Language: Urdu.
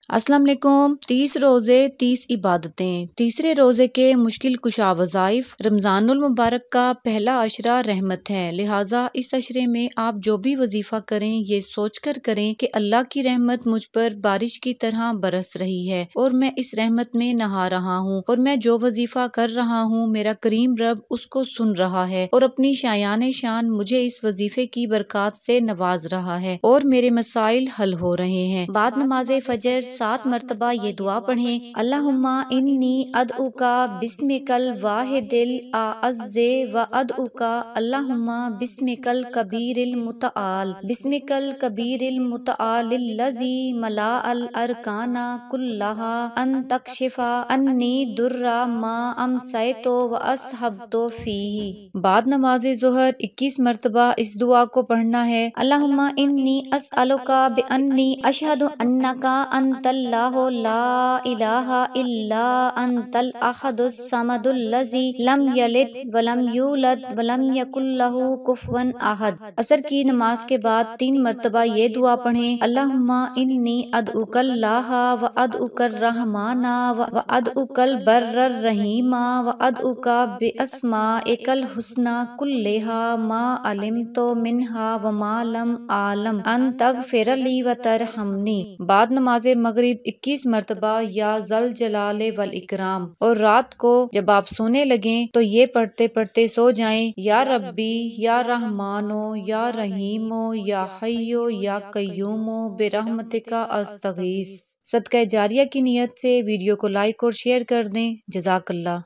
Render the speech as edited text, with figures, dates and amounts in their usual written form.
السلام علیکم۔ 30 روزے 30 عبادتیں۔ تیسرے روزے کے مشکل کشا وظائف۔ رمضان المبارک کا پہلا عشرہ رحمت ہے، لہٰذا اس عشرے میں آپ جو بھی وظیفہ کریں یہ سوچ کر کریں کہ اللہ کی رحمت مجھ پر بارش کی طرح برس رہی ہے اور میں اس رحمت میں نہا رہا ہوں، اور میں جو وظیفہ کر رہا ہوں میرا کریم رب اس کو سن رہا ہے اور اپنی شایان شان مجھے اس وظیفے کی برکات سے نواز رہا ہے اور میرے مسائل حل ہو رہے ہیں۔ بعد نماز فجر 7 مرتبہ یہ دعا پڑھیں: اللہم انی ادعوکا بسمک الواحد الاعز و ادعوکا اللہم بسمک الکبیر المتعال بسمک الکبیر المتعال الذی ملاء الارکان کلہا ان تکشف انی در ما امسیت و اصحبت فیہ۔ بعد نماز ظہر 21 مرتبہ اس دعا کو پڑھنا ہے: اللہم انی اسألک بانی اشہد انک انت اللہ لا الہ الا انت الاحد الصمد الذی لم یلد ولم یولد ولم یکن لہ کفوا احد۔ عصر کی نماز کے بعد 3 مرتبہ یہ دعا پڑھیں: اللہم انی ادعوک اللہ و ادعوک الرحمن و ادعوک البر الرحیم و ادعوک باسمائک الحسنی کلہا ما علمت منہا و ما لم اعلم ان تغفر لی و ترحمنی۔ بعد نماز مغرب 21 مرتبہ یا ذل جلال والاکرام، اور رات کو جب آپ سونے لگیں تو یہ پڑھتے پڑھتے سو جائیں: یا ربی یا رحمانو یا رحیمو یا حیو یا قیومو برحمتک استغیث۔ صدقہ جاریہ کی نیت سے ویڈیو کو لائک اور شیئر کر دیں۔ جزاک اللہ۔